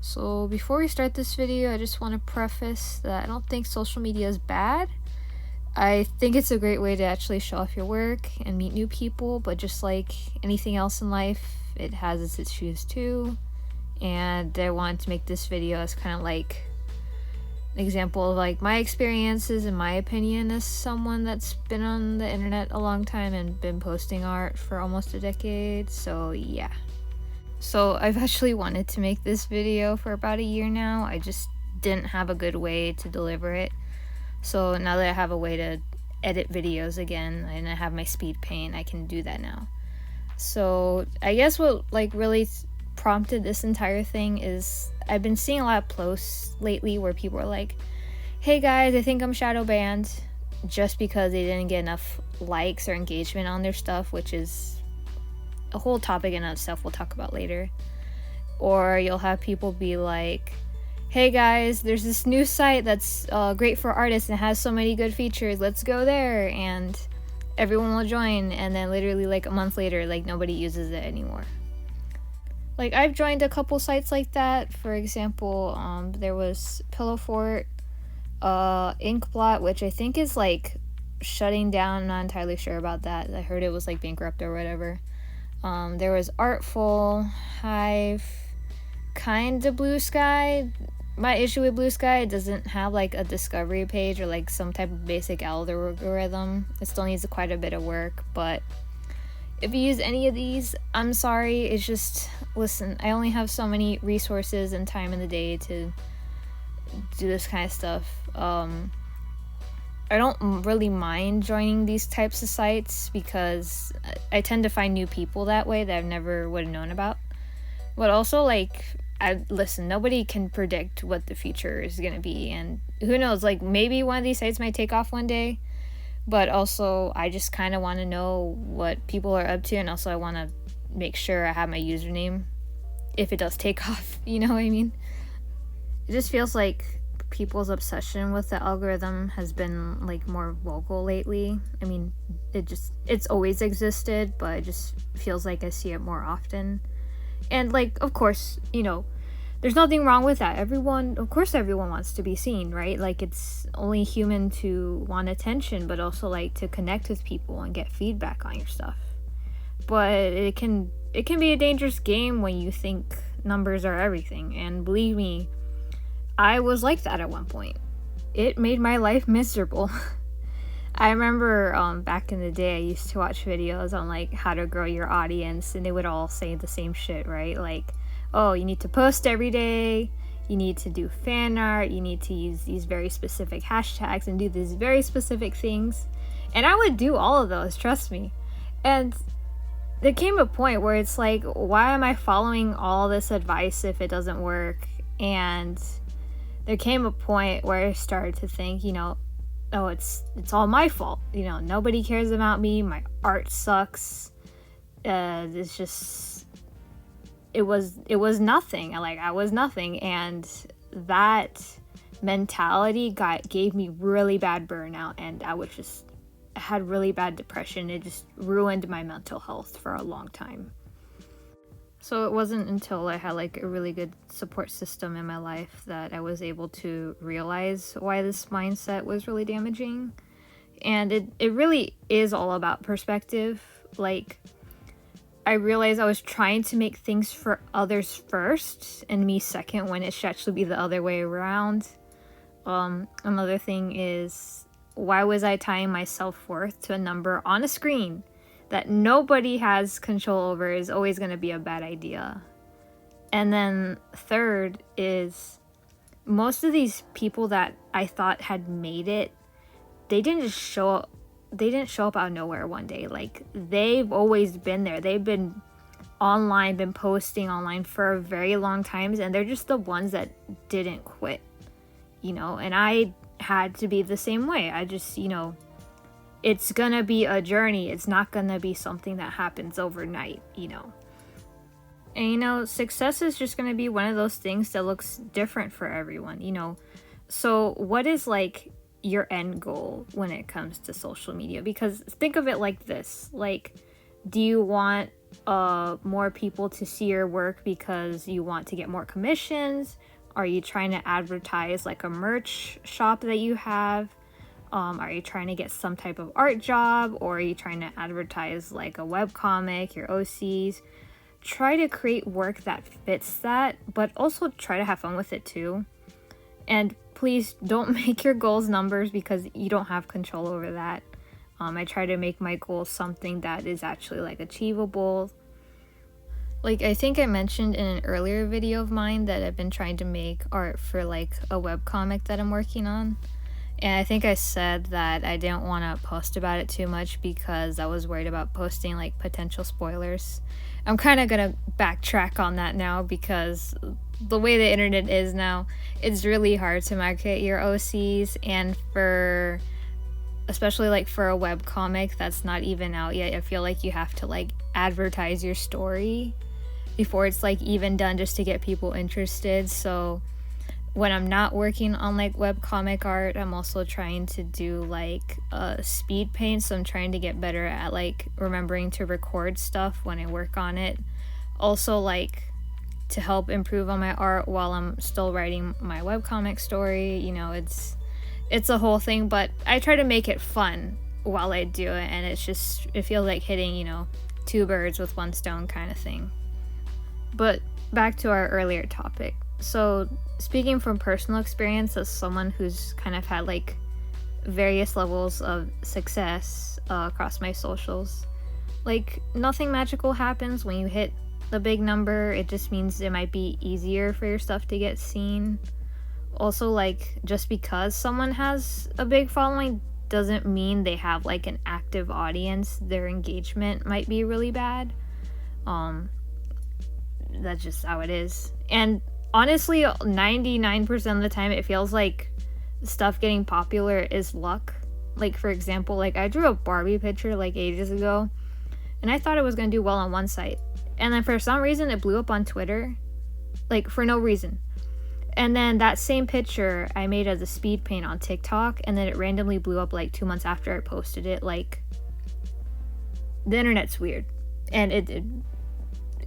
So before we start this video, I just want to preface that I don't think social media is bad. I think it's a great way to actually show off your work and meet new people, but just like anything else in life, it has its issues too. And I wanted to make this video as kind of like an example of like my experiences and my opinion as someone that's been on the internet a long time and been posting art for almost a decade. So yeah. So I've actually wanted to make this video for about a year now. I just didn't have a good way to deliver it. So now that I have a way to edit videos again and I have my SPEEDPAINT, I can do that now. So I guess what like really prompted this entire thing is I've been seeing a lot of posts lately where people are like, hey guys, I think I'm shadow banned, just because they didn't get enough likes or engagement on their stuff, which is a whole topic in itself we'll talk about later. Or you'll have people be like, hey guys, there's this new site that's great for artists and has so many good features, let's go there, and everyone will join, and then literally like a month later, like nobody uses it anymore. Like I've joined a couple sites like that. For example, there was Pillow Fort, Inkblot, which I think is like shutting down. I'm not entirely sure about that. I heard it was like bankrupt or whatever. There was Artful, Hive, kinda Blue Sky. My issue with Blue Sky, it doesn't have like a discovery page or like some type of basic algorithm. It still needs quite a bit of work, but if you use any of these, I'm sorry. It's just, listen, I only have so many resources and time in the day to do this kind of stuff. I don't really mind joining these types of sites because I tend to find new people that way that I've never would have known about. But also, like, listen, nobody can predict what the future is going to be. And who knows, like, maybe one of these sites might take off one day. But also, I just kind of want to know what people are up to. And also, I want to make sure I have my username if it does take off. You know what I mean? It just feels like people's obsession with the algorithm has been like more vocal lately. I mean, it's always existed, but it just feels like I see it more often. And like, of course, you know, there's nothing wrong with that. Of course everyone wants to be seen, right? Like, it's only human to want attention, but also like to connect with people and get feedback on your stuff. But it can be a dangerous game when you think numbers are everything. And believe me, I was like that at one point. It made my life miserable. I remember back in the day, I used to watch videos on like how to grow your audience, and they would all say the same shit, right? Like, oh, you need to post every day, you need to do fan art, you need to use these very specific hashtags and do these very specific things. And I would do all of those, trust me. And there came a point where it's like, why am I following all this advice if it doesn't work? And there came a point where I started to think, you know, oh, it's all my fault. You know, nobody cares about me. My art sucks. It's just, it was nothing. I was nothing. And that mentality gave me really bad burnout. And I had really bad depression. It just ruined my mental health for a long time. So it wasn't until I had like a really good support system in my life that I was able to realize why this mindset was really damaging. And it really is all about perspective. Like, I realized I was trying to make things for others first and me second, when it should actually be the other way around. Another thing is, why was I tying my self-worth to a number on a screen that nobody has control over? Is always going to be a bad idea. And then third is, most of these people that I thought had made it, they didn't show up out of nowhere one day. Like, they've always been there. They've been online, been posting online for a very long time, and they're just the ones that didn't quit, you know. And I had to be the same way. I just, you know, it's gonna be a journey. It's not gonna be something that happens overnight, you know. And, you know, success is just gonna be one of those things that looks different for everyone, you know. So what is like your end goal when it comes to social media? Because think of it like this. Like, do you want more people to see your work because you want to get more commissions? Are you trying to advertise like a merch shop that you have? Are you trying to get some type of art job, or are you trying to advertise like a webcomic, your OCs? Try to create work that fits that, but also try to have fun with it too. And please don't make your goals numbers, because you don't have control over that. I try to make my goals something that is actually like achievable. Like, I think I mentioned in an earlier video of mine that I've been trying to make art for like a webcomic that I'm working on. And I think I said that I didn't want to post about it too much because I was worried about posting like potential spoilers. I'm kind of gonna backtrack on that now, because the way the internet is now, it's really hard to market your OCs, and especially like for a webcomic that's not even out yet, I feel like you have to like advertise your story before it's like even done, just to get people interested. So when I'm not working on like webcomic art, I'm also trying to do like speed paint. So I'm trying to get better at like remembering to record stuff when I work on it. Also, like, to help improve on my art while I'm still writing my webcomic story. You know, it's a whole thing, but I try to make it fun while I do it, and it feels like hitting, you know, two birds with one stone kind of thing. But back to our earlier topic. So speaking from personal experience as someone who's kind of had like various levels of success across my socials, like, nothing magical happens when you hit the big number. It just means it might be easier for your stuff to get seen. Also, like, just because someone has a big following doesn't mean they have like an active audience. Their engagement might be really bad. That's just how it is. And honestly, 99% of the time it feels like stuff getting popular is luck. Like, for example, like, I drew a Barbie picture like ages ago, and I thought it was gonna do well on one site, and then for some reason it blew up on Twitter, like, for no reason. And then that same picture I made as a speed paint on TikTok, and then it randomly blew up like 2 months after I posted it. Like, the internet's weird, and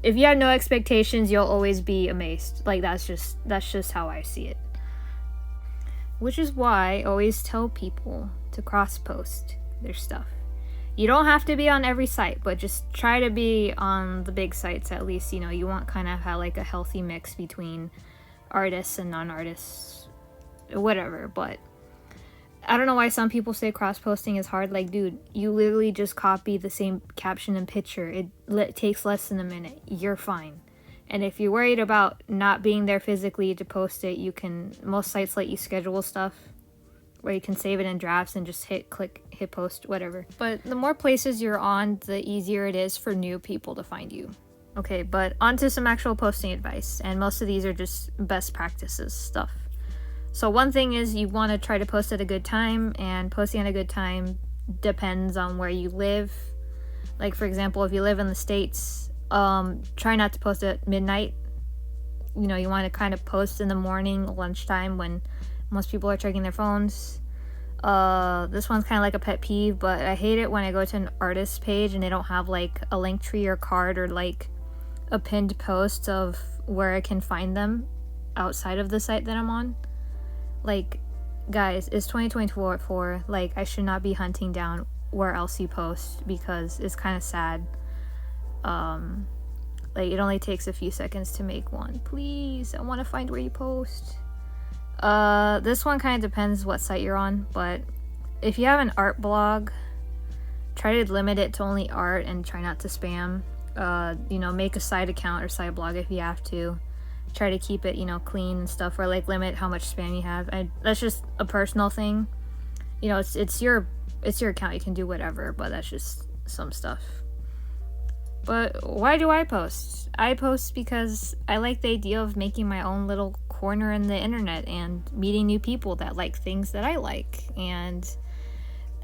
if you have no expectations, you'll always be amazed. Like, that's just how I see it. Which is why I always tell people to cross-post their stuff. You don't have to be on every site, but just try to be on the big sites at least. You know, you want kind of have like a healthy mix between artists and non-artists, whatever. But I don't know why some people say cross-posting is hard. Like, dude, you literally just copy the same caption and picture. It takes less than a minute. You're fine. And if you're worried about not being there physically to post it, most sites let you schedule stuff where you can save it in drafts and just hit post, whatever. But the more places you're on, the easier it is for new people to find you. Okay, but on to some actual posting advice. And most of these are just best practices stuff. So one thing is, you want to try to post at a good time, and posting at a good time depends on where you live. Like, for example, if you live in the States, try not to post at midnight. You know, you want to kind of post in the morning, lunchtime, when most people are checking their phones. This one's kind of like a pet peeve, but I hate it when I go to an artist page and they don't have like a link tree or card or like a pinned post of where I can find them outside of the site that I'm on. Like, guys, it's 2024. Like, I should not be hunting down where else you post, because it's kind of sad. Like, it only takes a few seconds to make one. Please, I want to find where you post. This one kind of depends what site you're on, but if you have an art blog, try to limit it to only art and try not to spam. You know, make a side account or side blog if you have to. Try to keep it, you know, clean and stuff, or like limit how much spam you have. That's just a personal thing. You know, it's your account, you can do whatever, but that's just some stuff. But why do I post? I post because I like the idea of making my own little corner in the internet and meeting new people that like things that I like. And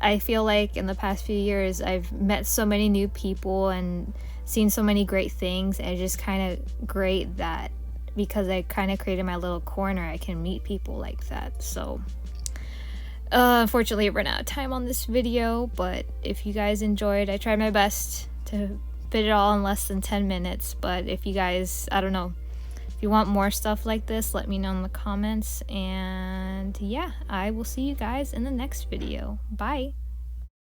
I feel like in the past few years I've met so many new people and seen so many great things, and it's just kind of great that because I kind of created my little corner, I can meet people like that. So unfortunately I ran out of time on this video, but if you guys enjoyed, I tried my best to fit it all in less than 10 minutes. But if you guys, I don't know, if you want more stuff like this, let me know in the comments. And yeah, I will see you guys in the next video. Bye.